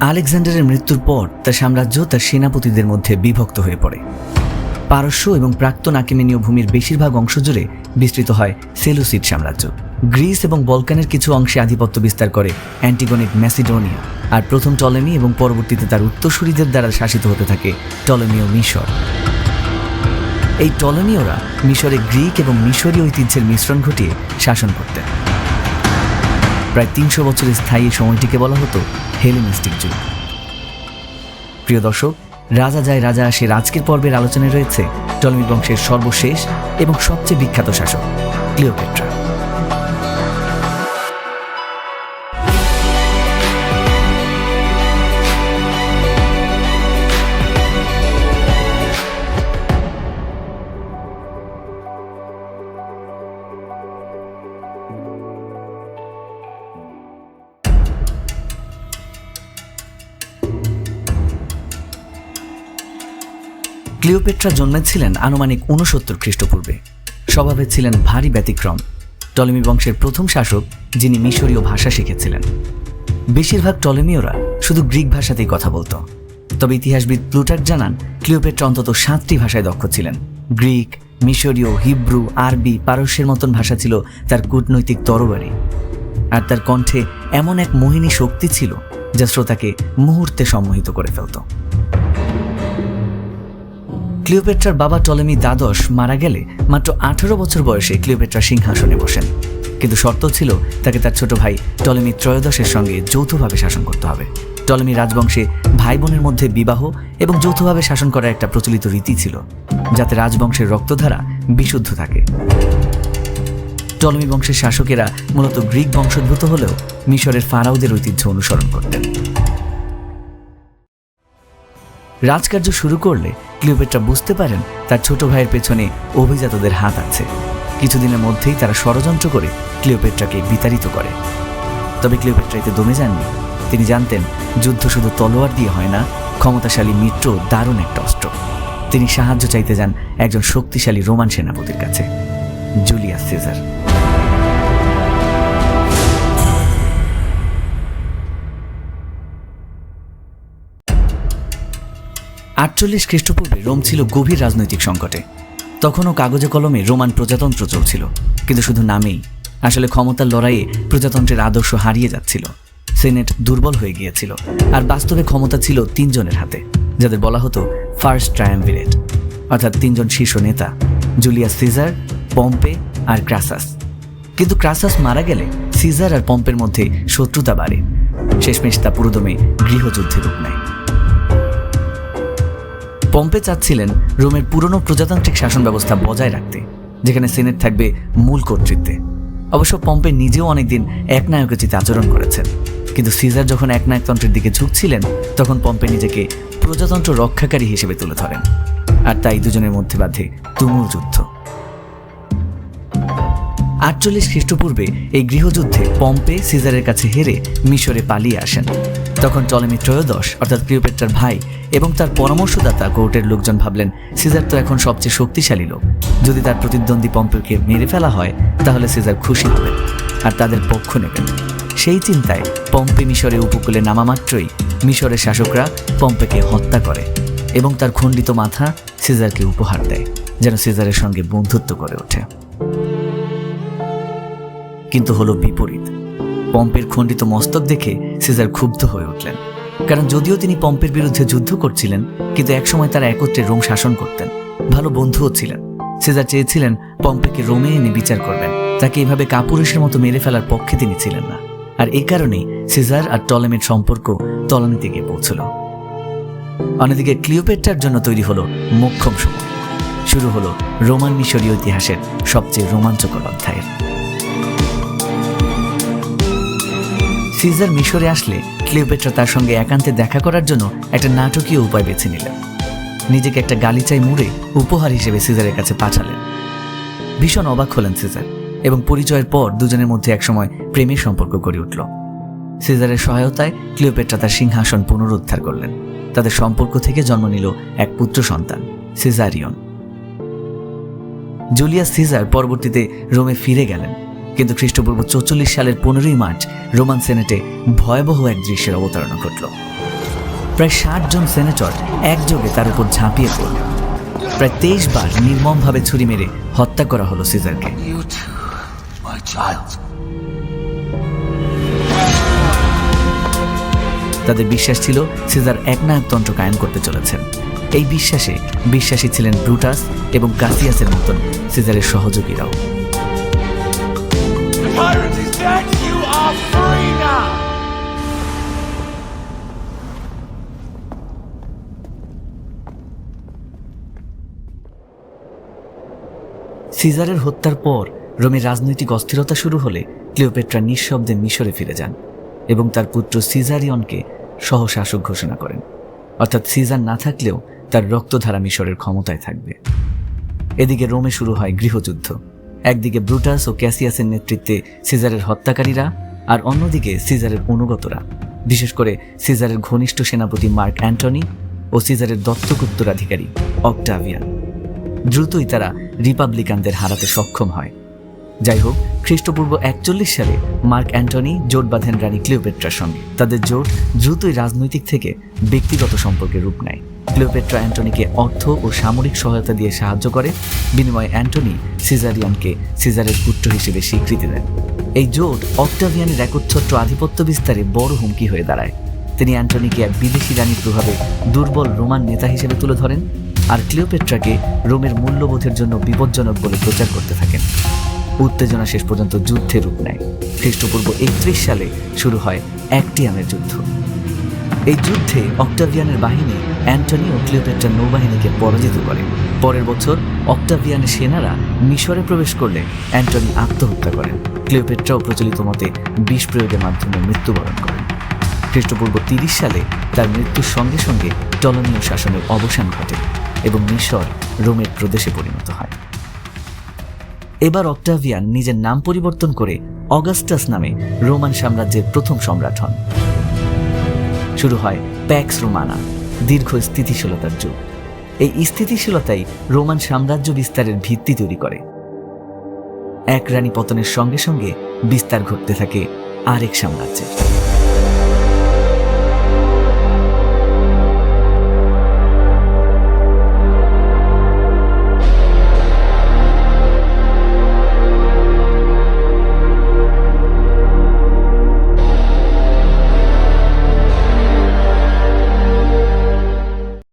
আলেকজান্ডারের মৃত্যুর পর তার সাম্রাজ্য তার সেনাপতিদের মধ্যে বিভক্ত হয়ে পড়ে। পারস্য এবং প্রাক্তন আকিমেনীয় ভূমির বেশিরভাগ অংশ জুড়ে বিস্তৃত হয় সেলুসিড সাম্রাজ্য। গ্রিস এবং বলকানের কিছু অংশে আধিপত্য বিস্তার করে অ্যান্টিগনিক ম্যাসিডোনিয়া, আর প্রথম টলেমি এবং পরবর্তীতে তার উত্তরসূরিদের দ্বারা শাসিত হতে থাকে টলেমীয় মিশর। এই টলেমীয়রা মিশরে গ্রিক এবং মিশরীয় ঐতিহ্যের মিশ্রণ ঘটিয়ে শাসন করতেন। প্রায় ৩০০ বছরের স্থায়ী সময়টিকে বলা হতো হেলেনিস্টিক যুগ। প্রিয় দর্শক, রাজা যায় রাজা আসে আজকের পর্বের আলোচনায় রয়েছে টলেমি বংশের সর্বশেষ এবং সবচেয়ে বিখ্যাত শাসক ক্লিওপেট্রা। ক্লিওপেট্রা জন্মেছিলেন আনুমানিক ৬৯ খ্রিস্টপূর্বে। স্বভাবে ছিলেন ভারী ব্যতিক্রম। টলেমি বংশের প্রথম শাসক যিনি মিশরীয় ভাষা শিখেছিলেন। বেশিরভাগ টলেমীয়রা শুধু গ্রিক ভাষাতেই কথা বলতো, তবে ইতিহাসবিদ প্লুটার্ক জানান ক্লিওপেট্রা অন্তত ৭টি ভাষায় দক্ষ ছিলেন। গ্রিক, মিশরীয়, হিব্রু, আরবি, পারস্যের মতন ভাষা ছিল তার কূটনৈতিক তরবারি। আর তার কণ্ঠে এমন এক মোহিনী শক্তি ছিল যা শ্রোতাকে মুহূর্তে সম্মোহিত করে ফেলত। ক্লিওপেট্রার বাবা টলেমি দ্বাদশ মারা গেলে মাত্র ১৮ বছর বয়সে ক্লিওপেট্রা সিংহাসনে বসেন, কিন্তু শর্ত ছিল তাকে তার ছোট ভাই টলেমি ত্রয়োদশের সঙ্গে যৌথভাবে শাসন করতে হবে। টলেমি রাজবংশে ভাই বোনের মধ্যে বিবাহ এবং যৌথভাবে শাসন করার একটা প্রচলিত রীতি ছিল, যাতে রাজবংশের রক্তধারা বিশুদ্ধ থাকে। টলেমি বংশের শাসকেরা মূলত গ্রিক বংশোদ্ভূত হলেও মিশরের ফারাওদের ঐতিহ্য অনুসরণ করতেন। রাজকার্য শুরু করলে ক্লিওপেট্রা বুঝতে পারেন তার ছোট ভাইয়ের পেছনে অভিজাতদের হাত আছে। কিছুদিনের মধ্যেই তারা ষড়যন্ত্র করে ক্লিওপেট্রাকে বিতাড়িত করে। তবে ক্লিওপেট্রা এতে দমে যাননি। তিনি জানতেন যুদ্ধ শুধু তলোয়ার দিয়ে হয় না, ক্ষমতাশালী মিত্র দারুণ একটা অস্ত্র। তিনি সাহায্য চাইতে যান একজন শক্তিশালী রোমান সেনাপতির কাছে, জুলিয়াস সিজার। '৪৮ খ্রিস্টপূর্বে রোম ছিল গভীর রাজনৈতিক সংকটে। তখনও কাগজে কলমে রোমান প্রজাতন্ত্র চলছিল, কিন্তু শুধু নামেই। আসলে ক্ষমতার লড়াইয়ে প্রজাতন্ত্রের আদর্শ হারিয়ে যাচ্ছিল। সেনেট দুর্বল হয়ে গিয়েছিল, আর বাস্তবে ক্ষমতা ছিল ৩ জনের হাতে, যাদের বলা হতো ফার্স্ট ট্রায়াম্ভিরেট, অর্থাৎ ৩ জন শীর্ষ নেতা, জুলিয়াস সিজার, পম্পে আর ক্রাসাস। কিন্তু ক্রাসাস মারা গেলে সিজার আর পম্পের মধ্যে শত্রুতা বাড়ে। শেষমেশ তা পুরোদমে গৃহযুদ্ধে রূপ নেয়। পম্পে চাচ্ছিলেন রোমের পুরনো প্রজাতান্ত্রিক শাসন ব্যবস্থা বজায় রাখতে, যেখানে সেনেট থাকবে মূল কর্তৃত্বে। অবশ্য পম্পে নিজেও অনেকদিন একনায়কোচিত আচরণ করেছেন, কিন্তু সিজার যখন একনায়কতন্ত্রের দিকে ঝুঁকছিলেন তখন পম্পে নিজেকে প্রজাতন্ত্র রক্ষাকারী হিসেবে তুলে ধরেন, আর তাই দুজনের মধ্যে বাধে তুমুল যুদ্ধ। ৪৮ খ্রিস্টপূর্বে এই গৃহযুদ্ধে পম্পে সিজারের কাছে হেরে মিশরে পালিয়ে আসেন। তখন টলেমি ত্রয়োদশ অর্থাৎ ক্লিওপেট্রার ভাই এবং তার পরামর্শদাতা কোর্টের লোকজন ভাবলেন সিজার তো এখন সবচেয়ে শক্তিশালী লোক, যদি তার প্রতিদ্বন্দ্বী পম্পেকে মেরে ফেলা হয় তাহলে সিজার খুশি হবেন আর তাদের পক্ষ নেবেন। সেই চিন্তায় পম্পে মিশরে উপকূলে নামা মাত্রই মিশরের শাসকরা পম্পেকে হত্যা করে এবং তার খণ্ডিত মাথা সিজারকে উপহার দেয়, যেন সিজারের সঙ্গে বন্ধুত্ব করে ওঠে। কিন্তু হলো বিপরীত। পম্পের খণ্ডিত মস্তক দেখে সিজার ক্ষুব্ধ হয়ে উঠলেন, কারণ যদিও তিনি পম্পের বিরুদ্ধে যুদ্ধ করছিলেন, কিন্তু একসময় তারা একত্রে রোম শাসন করতেন, ভালো বন্ধুও ছিলেন। সিজার চেয়েছিলেন পম্পেকে রোমে এনে বিচার করবেন, তাকে এভাবে কাপুরুষের মতো মেরে ফেলার পক্ষে তিনি ছিলেন না। আর এই কারণেই সিজার আর টলেমির সম্পর্ক তলানিতে গিয়ে পৌঁছল। অন্যদিকে ক্লিওপেট্রার জন্য তৈরি হলো মোক্ষম সময়। শুরু হলো রোমান মিশরীয় ইতিহাসের সবচেয়ে রোমাঞ্চকর অধ্যায়ের। সিজার মিশরে আসলে ক্লিওপেট্রা তার সঙ্গে একান্তে দেখা করার জন্য একটা নাটকীয় উপায় বেছে নিলেন। নিজেকে একটা গালিচায় মুড়ে উপহার হিসেবে সিজারের কাছে পাঠালেন। ভীষণ অবাক হলেন সিজার, এবং পরিচয়ের পর দুজনের মধ্যে একসময় প্রেমের সম্পর্ক গড়ে উঠল। সিজারের সহায়তায় ক্লিওপেট্রা তার সিংহাসন পুনরুদ্ধার করলেন। তাদের সম্পর্ক থেকে জন্ম নিল এক পুত্র সন্তান, সিজারিয়ন। জুলিয়াস সিজার পরবর্তীতে রোমে ফিরে গেলেন, কিন্তু খ্রিস্টপূর্ব ৪৪ সালের ১৫ই মার্চ রোমান সেনেটে ভয়াবহ এক দৃশ্যের অবতারণা ঘটল। প্রায় 60 জন সেনেটর একযোগে তার উপর ঝাঁপিয়ে পড়ল। প্রায় 23 বার নির্মমভাবে ছুরি মেরে হত্যা করা হলো সিজারকে। You too, my child. তাদের বিশ্বাস ছিল সিজার একনায়কতন্ত্র কায়েম করতে চলেছেন। এই বিশ্বাসে বিশ্বাসী ছিলেন ব্রুটাস এবং কাসিয়াসের মতন সিজারের সহযোগীরাও। The tyrant is dead. You are free now. সিজারের হত্যার পর রোমের রাজনৈতিক অস্থিরতা শুরু হলে ক্লিওপেট্রা নিঃশব্দে মিশরে ফিরে যান এবং তার পুত্র সিজারিয়নকে সহশাসক ঘোষণা করেন। অর্থাৎ সিজার না থাকলেও তার রক্তধারা মিশরের ক্ষমতায় থাকবে। এদিকে রোমে শুরু হয় গৃহযুদ্ধ। একদিকে ব্রুটাস ও ক্যাসিয়াসের নেতৃত্বে সিজারের হত্যাকারীরা, আর অন্যদিকে সিজারের অনুগতরা, বিশেষ করে সিজারের ঘনিষ্ঠ সেনাপতি মার্ক অ্যান্টনি ও সিজারের দত্তক উত্তরাধিকারী অক্টাভিয়ান। দ্রুতই তারা রিপাবলিকানদের হারাতে সক্ষম হয়। যাই হোক, খ্রিস্টপূর্ব 41 সালে মার্ক অ্যান্টনি জোট বাঁধেন রানী ক্লিওপেট্রার সঙ্গে। তাদের জোট দ্রুতই রাজনৈতিক থেকে ব্যক্তিগত সম্পর্কে রূপ নেয়। ক্লিওপেট্রা অ্যান্টনিকে অর্থ ও সামরিক সহায়তা দিয়ে সাহায্য করে, বিনিময়ে অ্যান্টনি সিজারিয়ানকে সিজারের পুত্র হিসেবে স্বীকৃতি দেন। এই জোট অক্টাভিয়ানের একচ্ছত্র আধিপত্য বিস্তারে বড় হুমকি হয়ে দাঁড়ায়। তিনি অ্যান্টনিকে এক বিদেশি রানীর প্রভাবে দুর্বল রোমান নেতা হিসেবে তুলে ধরেন, আর ক্লিওপেট্রাকে রোমের মূল্যবোধের জন্য বিপজ্জনক বলে প্রচার করতে থাকেন। উত্তেজনা শেষ পর্যন্ত যুদ্ধে রূপ নেয়। খ্রিস্টপূর্ব 31 সালে শুরু হয় অ্যাক্টিয়ামের যুদ্ধ। এই যুদ্ধে অক্টাভিয়ানের বাহিনী অ্যান্টনি ও ক্লিওপেট্রার নৌবাহিনীকে পরাজিত করে। পরের বছর অক্টাভিয়ানের সেনারা মিশরে প্রবেশ করলে অ্যান্টনি আত্মহত্যা করেন। ক্লিওপেট্রাও প্রচলিত মতে বিষ প্রয়োগের মাধ্যমে মৃত্যুবরণ করেন। খ্রিস্টপূর্ব 30 সালে তার মৃত্যুর সঙ্গে সঙ্গে টলমীয় শাসনের অবসান ঘটে এবং মিশর রোমের প্রদেশে পরিণত হয়। এবার অক্টাভিয়ান নিজের নাম পরিবর্তন করে অগাস্টাস নামে রোমান সাম্রাজ্যের প্রথম সম্রাট হন। শুরু হয় প্যাক্স রোমানা, দীর্ঘ স্থিতিশীলতার যুগ। এই স্থিতিশীলতাই রোমান সাম্রাজ্য বিস্তারের ভিত্তি তৈরি করে। এক রানী পতনের সঙ্গে সঙ্গে বিস্তার ঘটতে থাকে আরেক সাম্রাজ্যের।